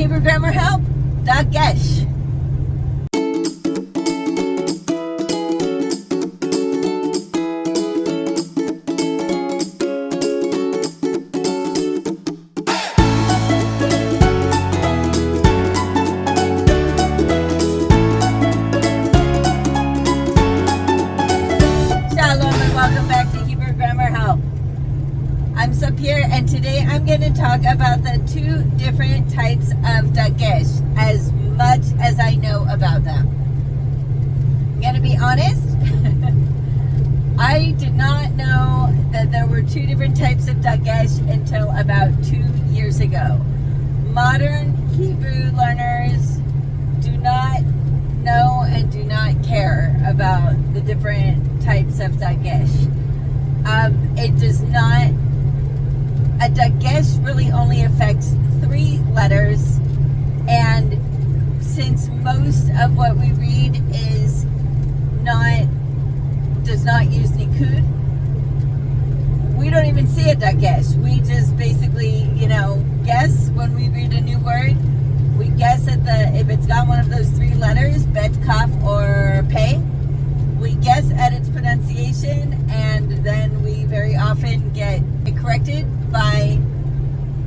Hebrew grammar help, Dagesh. Welcome back to Hebrew Grammar Help. I'm Sapir, and today I'm going to talk about the two different types of Dagesh, as much as I know about them. I'm going to be honest, I did not know that there were two different types of Dagesh until about 2 years ago. Modern Hebrew learners do not know and do not care about the different types of Dagesh. It does not, a Dagesh really only affects 3 letters, and since most of what we read does not use Nikud, we don't even see a Dagesh. We just basically, guess when we read a new word. We guess if it's got one of those 3 letters, bet, kaf, or pei. We guess at its pronunciation, and then we very often get it corrected by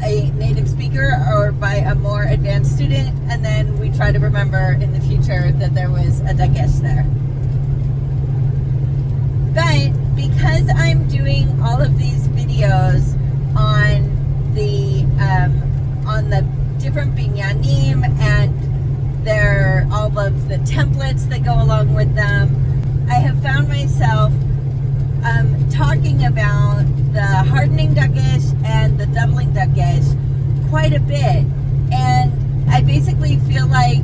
a native speaker or by a more advanced student, and then we try to remember in the future that there was a Dagesh there. But because I'm doing all of these videos on the different binyanim and all of the templates that go along with them, I have found myself talking about the hardening Dagesh and the doubling Dagesh quite a bit, and I basically feel like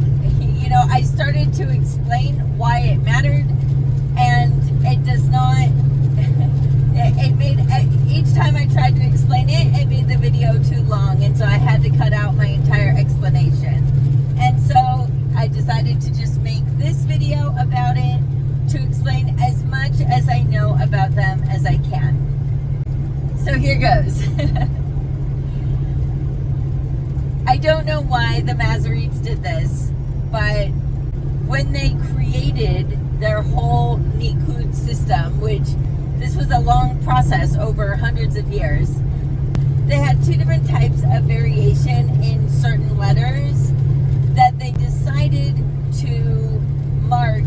I started to explain why it mattered, and it does not. It made each time I tried to explain it made the video too long, and so I had to cut out my entire explanation. And so I decided to just make this video about it to explain as much as I know about them as I can. So here goes. I don't know why the Masoretes did this, but when they created their whole Nikud system, which this was a long process over hundreds of years, they had 2 different types of variation in certain letters that they decided to mark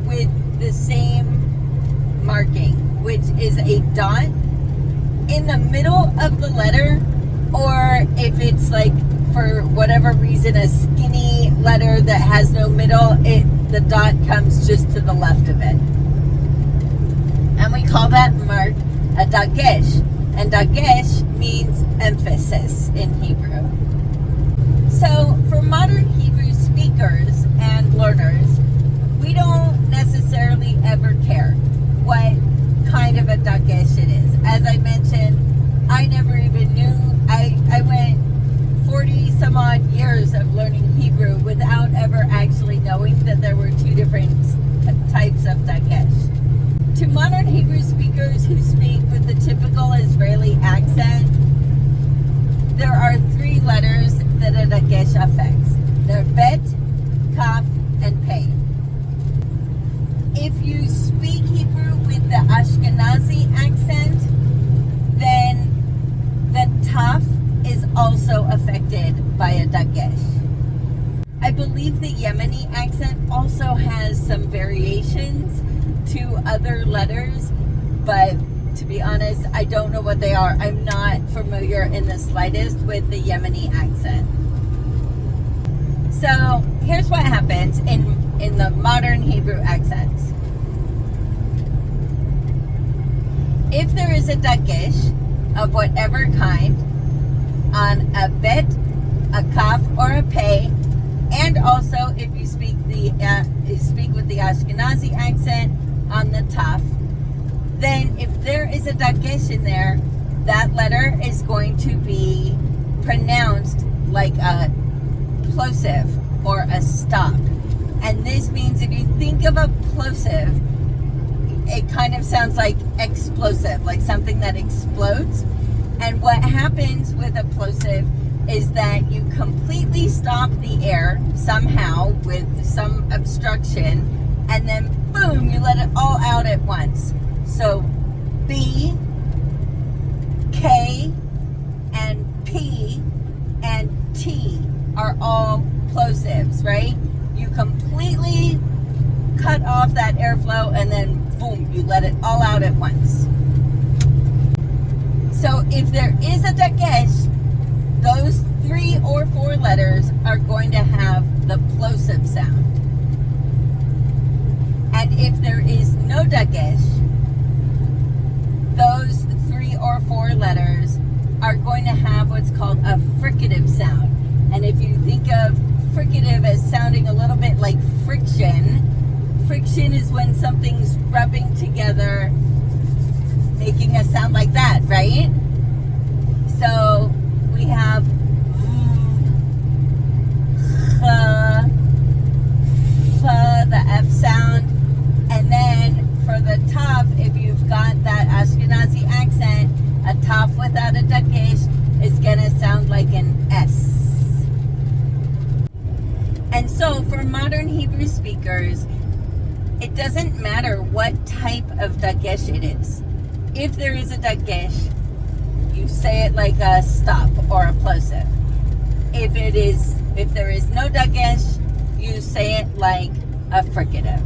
with the same marking, which is a dot in the middle of the letter, or if it's like, for whatever reason, a skinny letter that has no middle, the dot comes just to the left of it. And we call that mark a Dagesh. And Dagesh means emphasis in Hebrew. So for modern Hebrew speakers and learners, we don't necessarily ever care what kind of a Dagesh it is. As I mentioned, I never even knew. I went 40 some odd years of learning Hebrew without ever actually knowing that there were 2 different types of Dagesh. To modern Hebrew speakers who speak with the typical Israeli accent, there are 3 letters that a Dagesh affects. They're bet, kaf, and pei. If you speak Hebrew with the Ashkenazi accent, then the taf is also affected by a Dagesh. I believe the Yemeni accent also has some variations to other letters, but to be honest, I don't know what they are. I'm not familiar in the slightest with the Yemeni accent. So here's what happens in the modern Hebrew accents. If there is a Dagesh of whatever kind on a bet, a kaf, or a pei, and also if you speak with the Ashkenazi accent on the taf, then if there is a Dagesh in there, that letter is going to be pronounced like a plosive or a stop. And this means if you think of a plosive, it kind of sounds like explosive, like something that explodes. And what happens with a plosive is that you completely stop somehow with some obstruction, and then boom, you let it all out at once. So B, K, and P, and T are all plosives, right? You completely cut off that airflow, and then boom, you let it all out at once. So if there is a Dagesh, those 3 or 4 letters are going to have the plosive sound. And if there is no Dagesh, those 3 or 4 letters are going to have what's called a fricative sound. And if you think of fricative as sounding a little bit like friction, friction is when something's rubbing together, making a sound like that, right? So we have the F sound, and then for the taf, if you've got that Ashkenazi accent, a taf without a Dagesh is gonna sound like an S. And so for modern Hebrew speakers, it doesn't matter what type of Dagesh it is. If there is a Dagesh, you say it like a stop or a plosive. If there is no Dagesh, you say it like a fricative.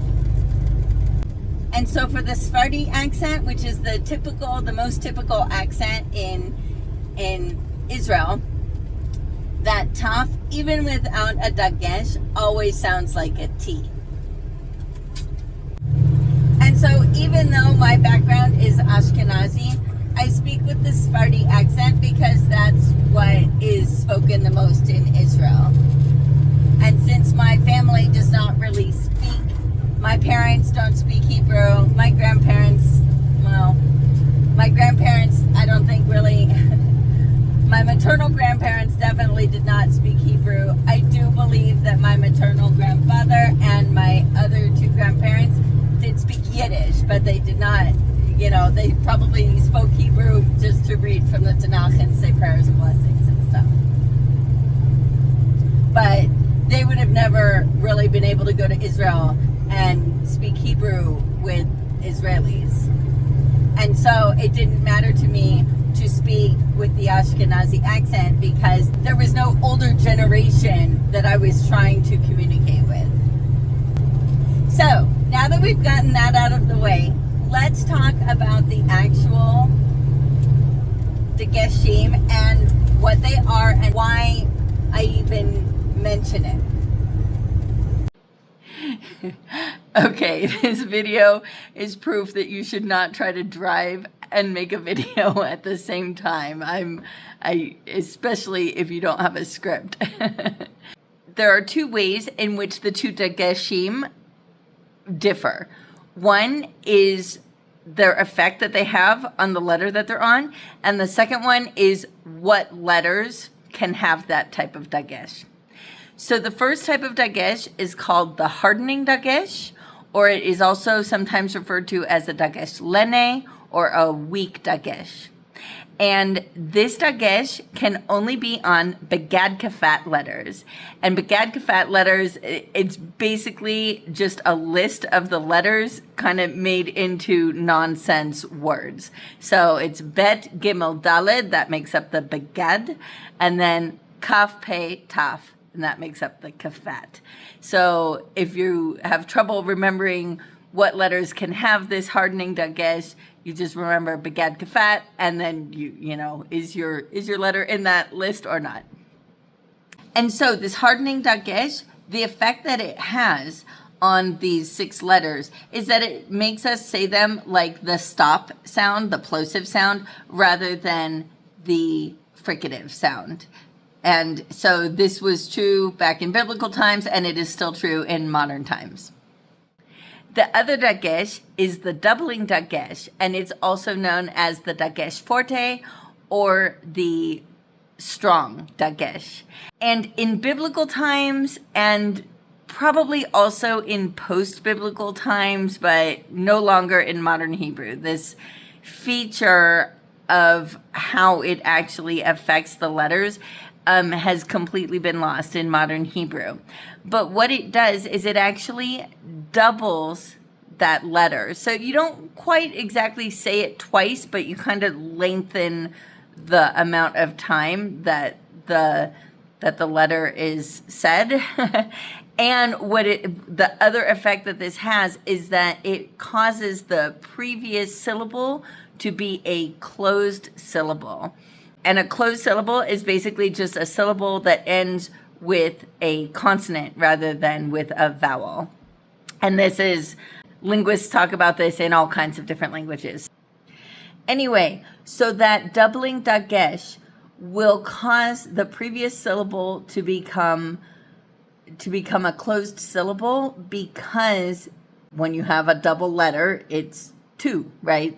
And so for the Sephardi accent, which is the most typical accent in Israel, that taf, even without a Dagesh, always sounds like a T. And so even though my background is Ashkenazi, I speak with the Sephardi accent because that's what is spoken the most in Israel. And since my family does not really speak, my parents don't speak Hebrew, my grandparents, I don't think really, my maternal grandparents definitely did not speak Hebrew. I do believe that my maternal grandfather and my other 2 grandparents did speak Yiddish, but they did not, they probably spoke Hebrew just to read from the Tanakh and say prayers and blessings and stuff. But they would have never really been able to go to Israel and speak Hebrew with Israelis. And so it didn't matter to me to speak with the Ashkenazi accent because there was no older generation that I was trying to communicate with. So now that we've gotten that out of the way, let's talk about the actual Dageshim and what they are and why I even mention it. Okay, this video is proof that you should not try to drive and make a video at the same time. Especially if you don't have a script. There are 2 ways in which the 2 Dageshim differ. One is their effect that they have on the letter that they're on, and the second one is what letters can have that type of Dagesh. So the first type of Dagesh is called the hardening Dagesh, or it is also sometimes referred to as a Dagesh Lene or a weak Dagesh. And this Dagesh can only be on Begad Kafat letters. And Begad Kafat letters, it's basically just a list of the letters kind of made into nonsense words. So it's Bet Gimel Daled, that makes up the Begad, and then Kaf Pe Taf, and that makes up the Kafat. So if you have trouble remembering what letters can have this hardening Dagesh, you just remember Begad Kafat, and then you know, is your letter in that list or not? And so this hardening Dagesh, the effect that it has on these 6 letters is that it makes us say them like the stop sound, the plosive sound, rather than the fricative sound. And so this was true back in biblical times, and it is still true in modern times. The other Dagesh is the doubling Dagesh, and it's also known as the Dagesh Forte or the strong Dagesh. And in biblical times, and probably also in post-biblical times, but no longer in modern Hebrew, this feature of how it actually affects the letters has completely been lost in modern Hebrew. But what it does is it actually doubles that letter. So you don't quite exactly say it twice, but you kind of lengthen the amount of time that the letter is said. And the other effect that this has is that it causes the previous syllable to be a closed syllable. And a closed syllable is basically just a syllable that ends with a consonant rather than with a vowel. And linguists talk about this in all kinds of different languages. Anyway, so that doubling dagesh will cause the previous syllable to become a closed syllable, because when you have a double letter, it's two, right?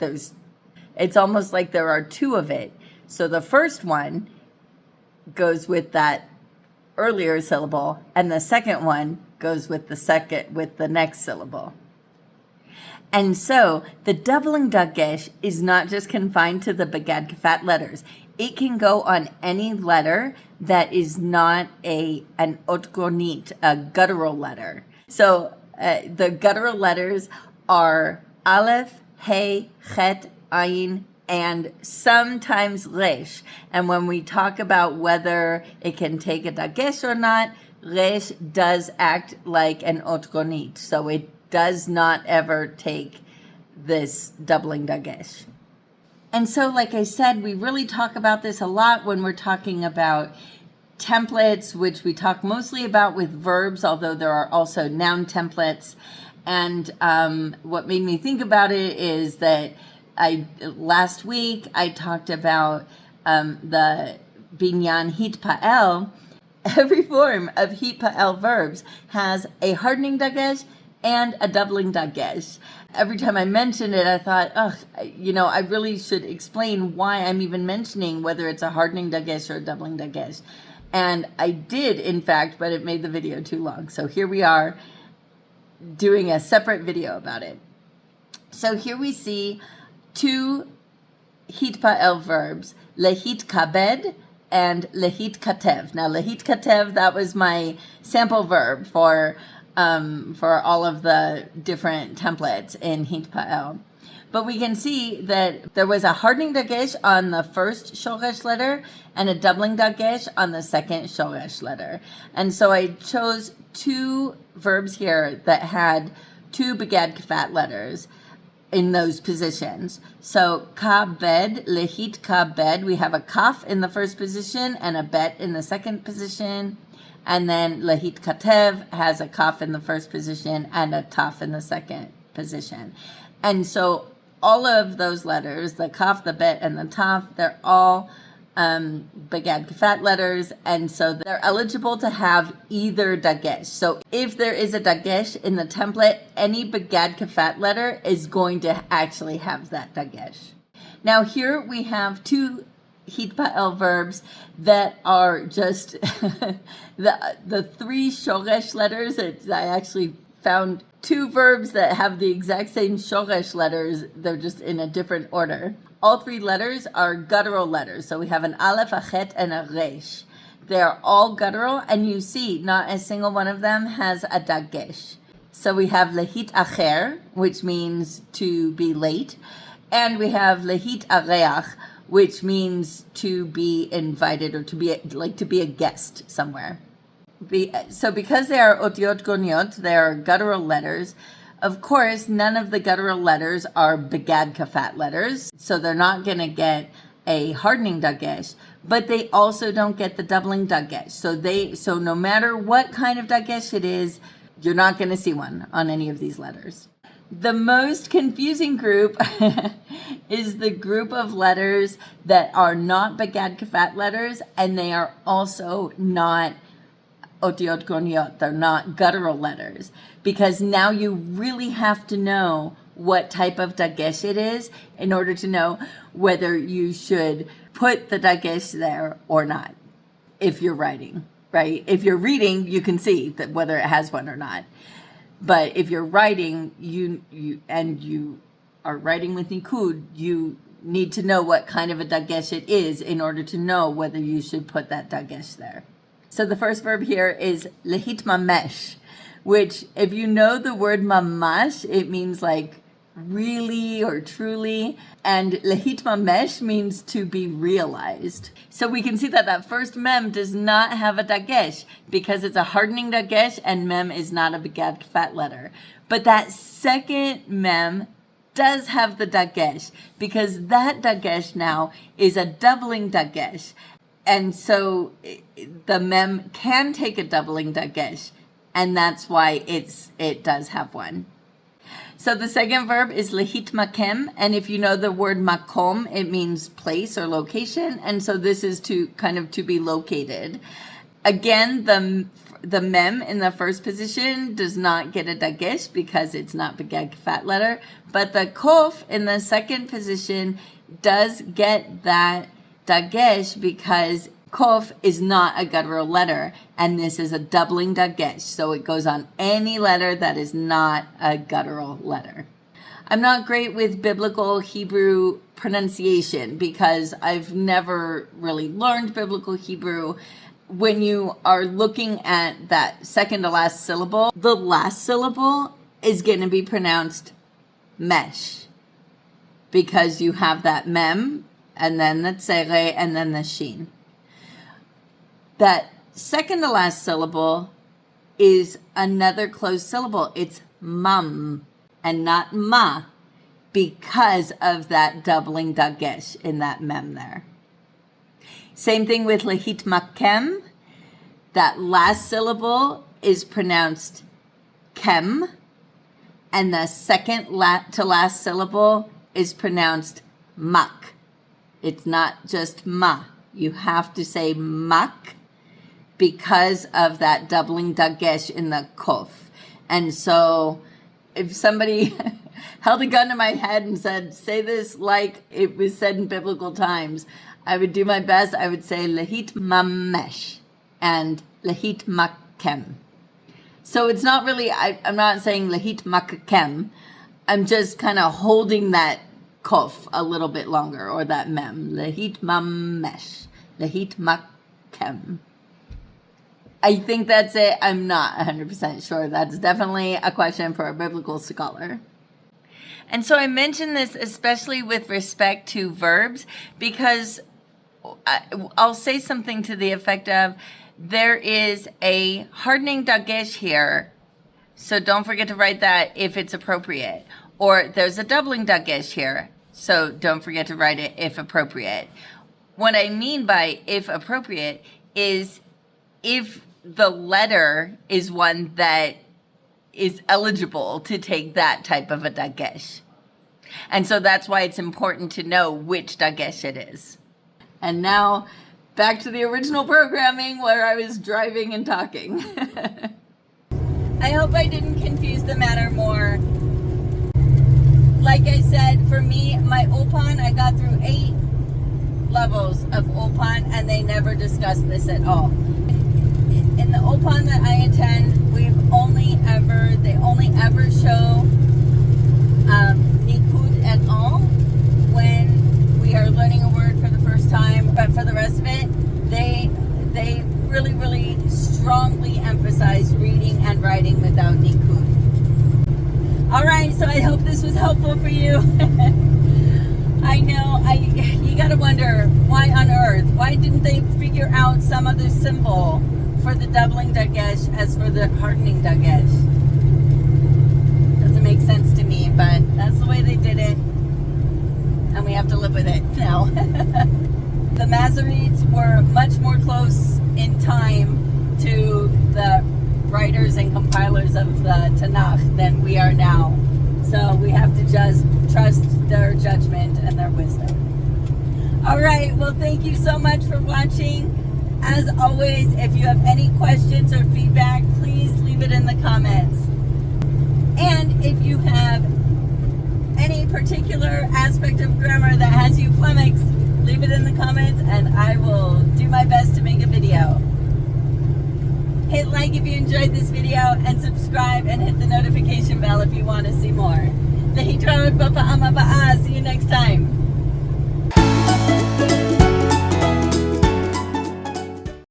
It's almost like there are two of it. So the first one goes with that earlier syllable, and the second one goes with the next syllable. And so the doubling dagesh is not just confined to the begad kafat letters. It can go on any letter that is not an otgonit, a guttural letter. So the guttural letters are aleph, hey, chet, ayin, and sometimes resh. And when we talk about whether it can take a dagesh or not, resh does act like an otgonit. So it does not ever take this doubling dagesh. And so, like I said, we really talk about this a lot when we're talking about templates, which we talk mostly about with verbs, although there are also noun templates. And what made me think about it is that last week I talked about the binyan hitpa'el. Every form of hitpa'el verbs has a hardening dagesh and a doubling dagesh. Every time I mentioned it, I thought, I really should explain why I'm even mentioning whether it's a hardening dagesh or a doubling dagesh. And I did, in fact, but it made the video too long. So here we are doing a separate video about it. So here we see two hitpa'el verbs, lehit kabed and lehit katev. Now, lehit katev, that was my sample verb for all of the different templates in hitpa'el. But we can see that there was a hardening dagesh on the first shoresh letter and a doubling dagesh on the second shoresh letter. And so I chose two verbs here that had two begad kafat letters in those positions. So kabed, lehit kabed, we have a kaf in the first position and a bet in the second position. And then lehit katev has a kaf in the first position and a taf in the second position. And so all of those letters, the kaf, the bet, and the taf, they're all begad kafat letters, and so they're eligible to have either dagesh. So if there is a dagesh in the template, any begad kafat letter is going to actually have that dagesh. Now here we have two hitpa'el verbs that are just the three shoresh letters. I actually found two verbs that have the exact same shoresh letters. They're just in a different order. All three letters are guttural letters. So we have an aleph, a chet, and a resh. They're all guttural, and you see not a single one of them has a dagesh. So we have lehit acher, which means to be late, and we have lehit areach, which means to be invited or to be a guest somewhere. So because they are otiot goniot, they are guttural letters. Of course, none of the guttural letters are begad kafat letters, so they're not going to get a hardening dagesh, but they also don't get the doubling dagesh. So no matter what kind of dagesh it is, you're not going to see one on any of these letters. The most confusing group is the group of letters that are not begad kafat letters, and they are also not otiot goniot. They're not guttural letters, because now you really have to know what type of dagesh it is in order to know whether you should put the dagesh there or not. If you're writing, right? If you're reading, you can see that whether it has one or not. But if you're writing, you are writing with nikud, you need to know what kind of a dagesh it is in order to know whether you should put that dagesh there. So the first verb here is lehitmamesh, which if you know the word mamash, it means like really or truly, and lehitmamesh means to be realized. So we can see that that first mem does not have a dagesh because it's a hardening dagesh and mem is not a begad fat letter. But that second mem does have the dagesh because that dagesh now is a doubling dagesh. And so the mem can take a doubling dagesh, and that's why it does have one. So the second verb is lehitmakem, and if you know the word makom, it means place or location, and so this is to kind of to be located. Again, the mem in the first position does not get a dagesh because it's not begad fat letter, but the kof in the second position does get that dagesh because kof is not a guttural letter, and this is a doubling dagesh, so it goes on any letter that is not a guttural letter. I'm not great with biblical Hebrew pronunciation because I've never really learned biblical Hebrew. When you are looking at that second to last syllable, the last syllable is going to be pronounced mesh because you have that mem and then the tzere and then the shin. That second to last syllable is another closed syllable. It's mam and not ma because of that doubling dagesh in that mem there. Same thing with lehitmakem. That last syllable is pronounced kem, and the second to last syllable is pronounced mak. It's not just ma. You have to say mak because of that doubling dagesh in the kof. And so if somebody held a gun to my head and said, say this like it was said in biblical times, I would do my best. I would say lehitmamesh and lehitmakem. So it's not really, I'm not saying lehitmakem. I'm just kind of holding that kof a little bit longer, or that mem. Lehitmamesh, lehitmakem. I think that's it. I'm not 100% sure. That's definitely a question for a biblical scholar. And so I mention this especially with respect to verbs because I'll say something to the effect of there is a hardening dagesh here, so don't forget to write that if it's appropriate. Or there's a doubling dagesh here, so don't forget to write it if appropriate. What I mean by if appropriate is if the letter is one that is eligible to take that type of a dagesh. And so that's why it's important to know which dagesh it is. And now back to the original programming where I was driving and talking. I hope I didn't confuse the matter more. Like I said, for me, my Ulpan, I got through 8 levels of Ulpan and they never discussed this at all. In the Ulpan that I attend, they only ever show Nikud et al. When we are learning a word for the first time, but for the rest of it, they really, really strongly emphasize reading and writing without Nikud. All right, so I hope this was helpful for you. I know, you gotta wonder, why on earth? Why didn't they figure out some other symbol for the doubling dagesh as for the hardening dagesh? Doesn't make sense to me, but that's the way they did it, and we have to live with it now. The Masoretes were much more close in time to the writers and compilers of the Tanakh than we are now. So we have to just trust their judgment and their wisdom. All right, well, thank you so much for watching. As always, if you have any questions or feedback, please leave it in the comments. And if you have any particular aspect of grammar that has you flummoxed, leave it in the comments and I will do my best to make a video. Hit like if you enjoyed this video and subscribe and hit the notification bell if you want to see more. See you next time.